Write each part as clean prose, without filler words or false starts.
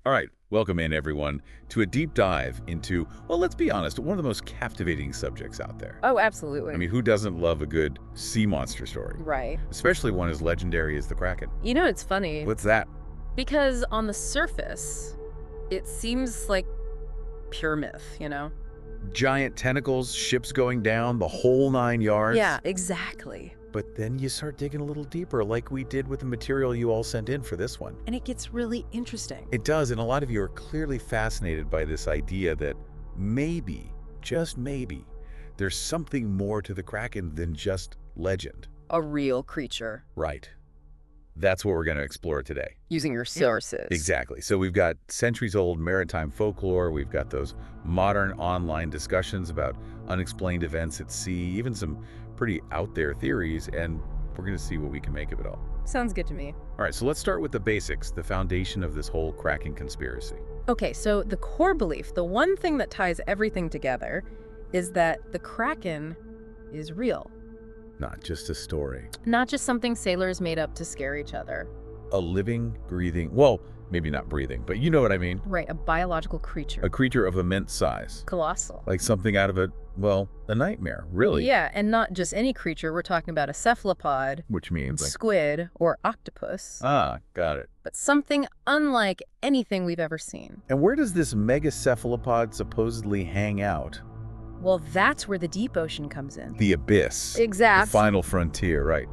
All right, welcome in everyone to a deep dive into, well, let's be honest, one of the most captivating subjects out there. Oh, I absolutely. mean, who doesn't love a good sea monster story? Right. Especially one as legendary as the Kraken. It's funny What's that? because on the surface, it seems like pure myth. Giant tentacles, ships going down, the whole 9 yards. Yeah, exactly. But then you start digging a little deeper, like we did with the material you all sent in for this one. And it gets really interesting. It does, and a lot of you are clearly fascinated by this idea that maybe, just maybe, there's something more to the Kraken than just legend. A real creature. Right. That's what we're going to explore today. Using your sources. Exactly. So we've got centuries-old maritime folklore, we've got those modern online discussions about unexplained events at sea, even some pretty out-there theories, and we're going to see what we can make of it all. Sounds good to me. All right, so let's start with the basics, the foundation of this whole Kraken conspiracy. Okay, so the core belief, the one thing that ties everything together, is that the Kraken is real. Not just a story. Not just something sailors made up to scare each other. A living, breathing, well, maybe not breathing, but you know what I mean. Right, a biological creature. A creature of immense size. Colossal. Like something out of a nightmare, really. Yeah, and not just any creature. We're talking about a cephalopod, Which means squid, or octopus. Got it. But something unlike anything we've ever seen. And where does this megacephalopod supposedly hang out? Well, that's where the deep ocean comes in. The abyss. Exact. The final frontier, right.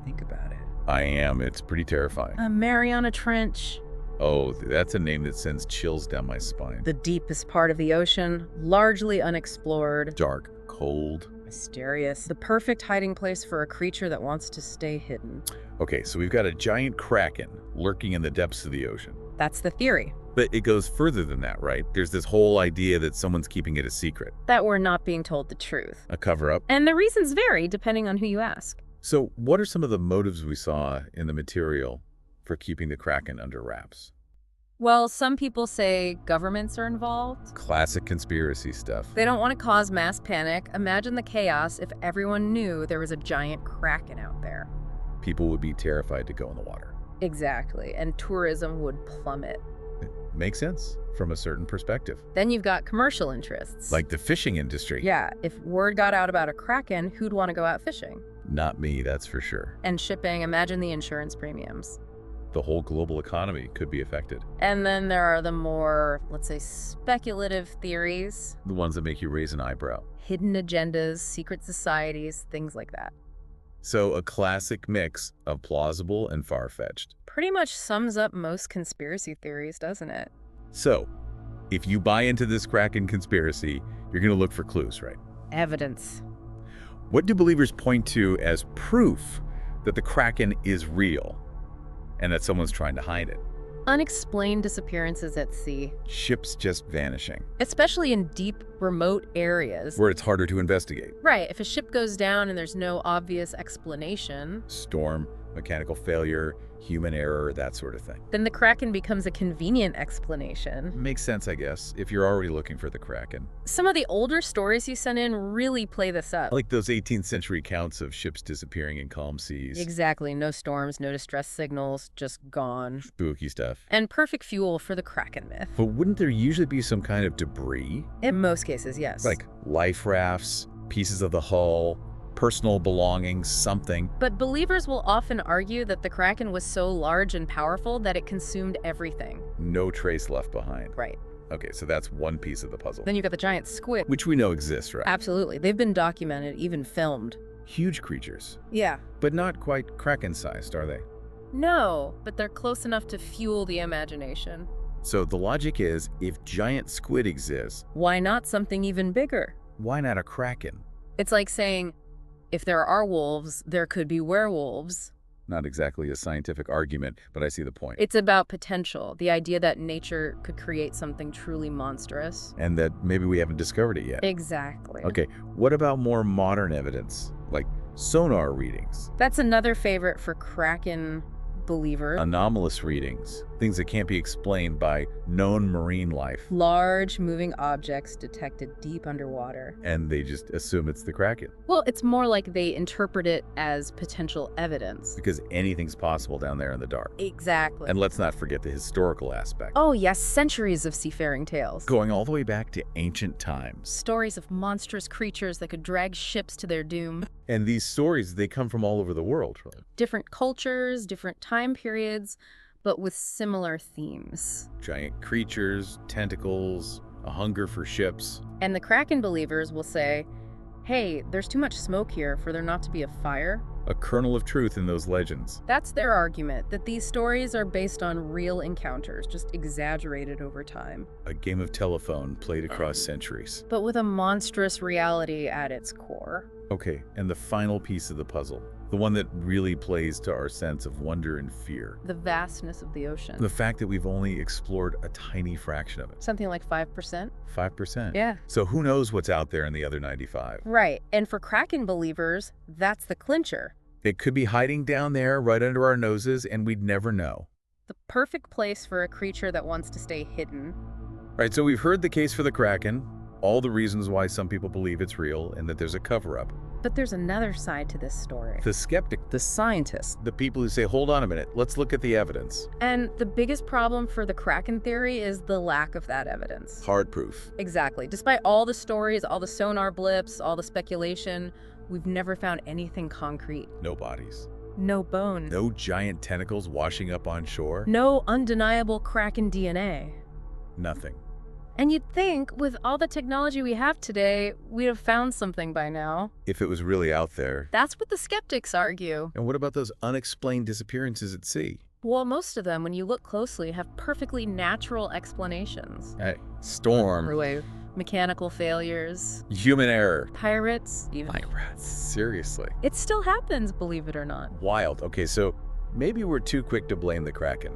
Think about it. I am. It's pretty terrifying. A Mariana Trench, Oh, that's a name that sends chills down my spine. the deepest part of the ocean, largely unexplored, Dark, cold. mysterious, the perfect hiding place for a creature that wants to stay hidden. Okay, so we've got a giant Kraken lurking in the depths of the ocean. That's the theory. But it goes further than that, right? There's this whole idea that someone's keeping it a secret. That we're not being told the truth. A cover-up. And the reasons vary depending on who you ask. So what are some of the motives we saw in the material for keeping the Kraken under wraps? Well, some people say governments are involved. Classic conspiracy stuff. They don't want to cause mass panic. Imagine the chaos if everyone knew there was a giant Kraken out there. People would be terrified to go in the water. Exactly, and tourism would plummet. It makes sense from a certain perspective. Then you've got commercial interests. Like the fishing industry. Yeah, if word got out about a Kraken, who'd want to go out fishing? Not me, that's for sure. And shipping, imagine the insurance premiums. The whole global economy could be affected. And then there are the more, let's say, speculative theories. The ones that make you raise an eyebrow. Hidden agendas, secret societies, things like that. So a classic mix of plausible and far-fetched. Pretty much sums up most conspiracy theories, doesn't it? So, if you buy into this Kraken conspiracy, you're going to look for clues, right? Evidence. What do believers point to as proof that the Kraken is real and that someone's trying to hide it? Unexplained disappearances at sea, Ships just vanishing, especially in deep, remote areas. where it's harder to investigate. Right, if a ship goes down and there's no obvious explanation, Storm, mechanical failure, human error, that sort of thing. then the Kraken becomes a convenient explanation. Makes sense, I guess, if you're already looking for the Kraken. Some of the older stories you sent in really play this up. Like those 18th century accounts of ships disappearing in calm seas. Exactly, no storms, no distress signals, just gone. Spooky stuff. And perfect fuel for the Kraken myth. But wouldn't there usually be some kind of debris? In most cases, yes. Like life rafts, pieces of the hull, personal belongings, something. But believers will often argue that the Kraken was so large and powerful that it consumed everything. No trace left behind. Right. Okay, so that's one piece of the puzzle. Then you got the giant squid. Which we know exists, right? Absolutely. They've been documented, even filmed. Huge creatures. Yeah. But not quite Kraken-sized, are they? No, but they're close enough to fuel the imagination. So the logic is, if giant squid exists, Why not something even bigger? why not a Kraken? It's like saying, if there are wolves, there could be werewolves. Not exactly a scientific argument, but I see the point. It's about potential, the idea that nature could create something truly monstrous. And that maybe we haven't discovered it yet. Exactly. Okay, what about more modern evidence, like sonar readings, That's another favorite for Kraken believers. anomalous readings, things things that can't be explained by known marine life. Large, moving objects detected deep underwater. And they just assume it's the Kraken. Well, it's more like they interpret it as potential evidence. Because anything's possible down there in the dark. Exactly. And let's not forget the historical aspect. Oh, yes, centuries of seafaring tales. Going all the way back to ancient times. Stories of monstrous creatures that could drag ships to their doom. And these stories, they come from all over the world. Different cultures, different time periods, but with similar themes. Giant creatures, tentacles, a hunger for ships. And the Kraken believers will say, hey, there's too much smoke here for there not to be a fire. A kernel of truth in those legends. That's their argument, that these stories are based on real encounters, just exaggerated over time. A game of telephone played across centuries. But with a monstrous reality at its core. Okay, and the final piece of the puzzle. The one that really plays to our sense of wonder and fear. The vastness of the ocean. The fact that we've only explored a tiny fraction of it. Something like 5%? 5%. Yeah. So who knows what's out there in the other 95? Right. And for Kraken believers, that's the clincher. It could be hiding down there right under our noses and we'd never know. The perfect place for a creature that wants to stay hidden. All right, so we've heard the case for the Kraken, all the reasons why some people believe it's real and that there's a cover-up. But there's another side to this story. The skeptic. The scientists. The people who say, hold on a minute, let's look at the evidence. And the biggest problem for the Kraken theory is the lack of that evidence. Hard proof. Exactly. Despite all the stories, all the sonar blips, all the speculation, we've never found anything concrete. No bodies. No bone. No giant tentacles washing up on shore. No undeniable Kraken DNA. Nothing. And you'd think, with all the technology we have today, we'd have found something by now. If it was really out there. That's what the skeptics argue. And what about those unexplained disappearances at sea? Well, most of them, when you look closely, have perfectly natural explanations. Hey, storm. Mechanical failures. Human error. Pirates. Even. Pirates. Seriously. It still happens, believe it or not. Wild. Okay, so maybe we're too quick to blame the Kraken.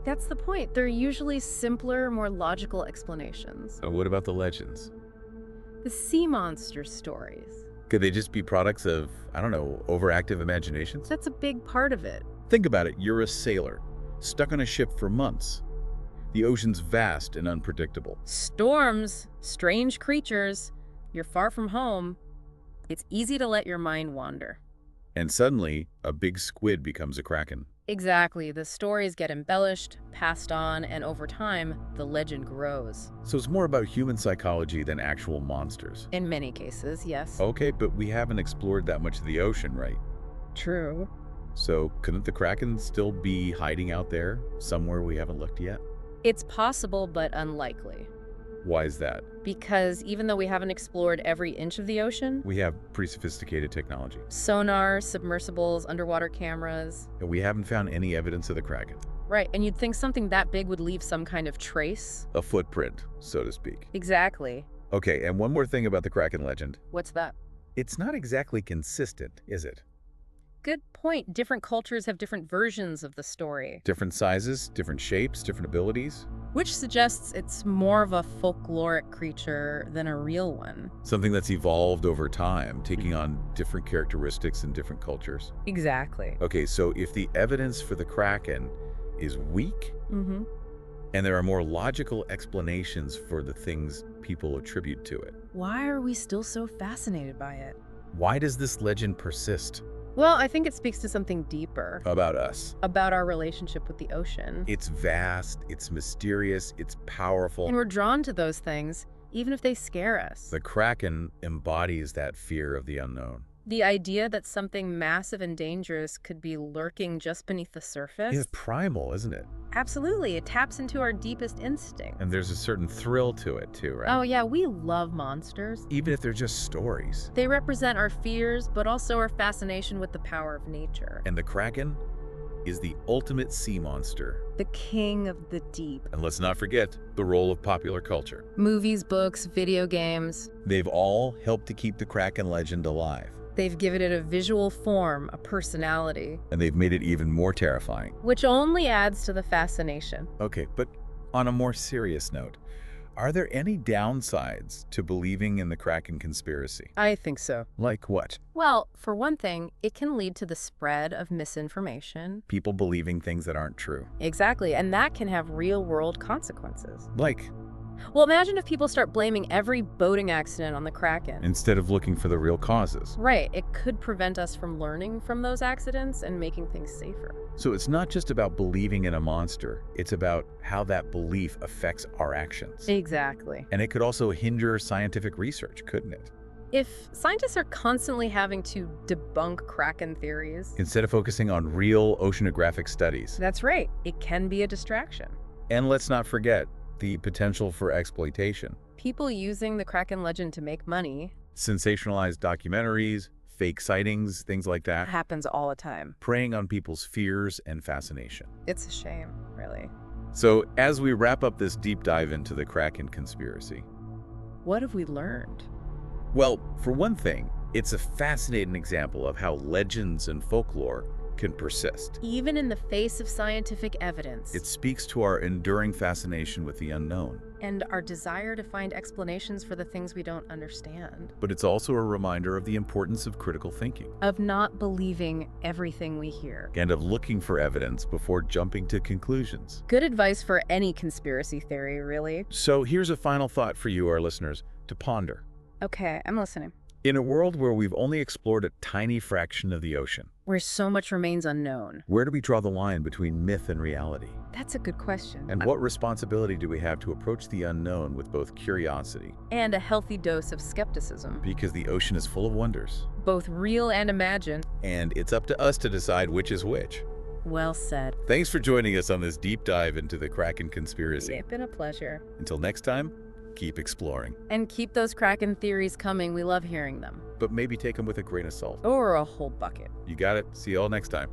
That's the point. They're usually simpler, more logical explanations. What about the legends? The sea monster stories. Could they just be products of, I don't know, overactive imaginations? That's a big part of it. Think about it. You're a sailor, stuck on a ship for months. The ocean's vast and unpredictable. Storms, strange creatures. You're far from home. It's easy to let your mind wander. And suddenly, a big squid becomes a Kraken. Exactly. The stories get embellished, passed on, and over time, the legend grows. So it's more about human psychology than actual monsters. In many cases, yes. Okay, but we haven't explored that much of the ocean, right? True. So couldn't the Kraken still be hiding out there, somewhere we haven't looked yet? It's possible, but unlikely. Why is that? Because even though we haven't explored every inch of the ocean, We have pretty sophisticated technology. sonar, submersibles, underwater cameras. And we haven't found any evidence of the Kraken. Right, and you'd think something that big would leave some kind of trace. A footprint, so to speak. Exactly. Okay, and one more thing about the Kraken legend. What's that? It's not exactly consistent, is it? Good point. Different cultures have different versions of the story, Different sizes, different shapes, different abilities. which suggests it's more of a folkloric creature than a real one. Something that's evolved over time, taking on different characteristics in different cultures. Exactly. Okay, so if the evidence for the Kraken is weak, Mm-hmm. and there are more logical explanations for the things people attribute to it, Why are we still so fascinated by it? why does this legend persist Well, I think it speaks to something deeper about us? about our relationship with the ocean. It's vast, it's mysterious, it's powerful. And we're drawn to those things, even if they scare us. The Kraken embodies that fear of the unknown. The idea that something massive and dangerous could be lurking just beneath the surface? It's primal, isn't it? Absolutely. It taps into our deepest instincts. And there's a certain thrill to it too, right? Oh yeah, we love monsters. Even if they're just stories. They represent our fears, but also our fascination with the power of nature. And the Kraken is the ultimate sea monster. The king of the deep. And let's not forget the role of popular culture. Movies, books, video games. They've all helped to keep the Kraken legend alive. They've given it a visual form, a personality, And they've made it even more terrifying. which only adds to the fascination. Okay, but on a more serious note, Are there any downsides to believing in the Kraken conspiracy? I think so. Like what? Well, for one thing, it can lead to the spread of misinformation. People believing things that aren't true. Exactly, and that can have real-world consequences. Like, Well, imagine if people start blaming every boating accident on the Kraken. instead of looking for the real causes. Right, it could prevent us from learning from those accidents and making things safer. So it's not just about believing in a monster, it's about how that belief affects our actions. Exactly. And it could also hinder scientific research, couldn't it? If scientists are constantly having to debunk Kraken theories, Instead of focusing on real oceanographic studies. that's right, it can be a distraction. And let's not forget the potential for exploitation. People using the Kraken legend to make money Sensationalized documentaries, fake sightings, things like that. happens all the time. Preying on people's fears and fascination. It's a shame, really. So, as we wrap up this deep dive into the Kraken conspiracy, What have we learned? well, for one thing, it's a fascinating example of how legends and folklore can persist. Even in the face of scientific evidence It speaks to our enduring fascination with the unknown, and our desire to find explanations for the things we don't understand, but it's also a reminder of the importance of critical thinking of not believing everything we hear. and of looking for evidence before jumping to conclusions. Good advice for any conspiracy theory, really. So here's a final thought for you, our listeners, to ponder. Okay, I'm listening. In a world where we've only explored a tiny fraction of the ocean, Where so much remains unknown. where do we draw the line between myth and reality? That's a good question. And what responsibility do we have to approach the unknown with both curiosity? And a healthy dose of skepticism, Because the ocean is full of wonders, both real and imagined. and it's up to us to decide which is which. Well said. Thanks for joining us on this deep dive into the Kraken conspiracy. It's been a pleasure. Until next time, keep exploring. And keep those Kraken theories coming. We love hearing them. But maybe take them with a grain of salt. Or a whole bucket. You got it. See you all next time.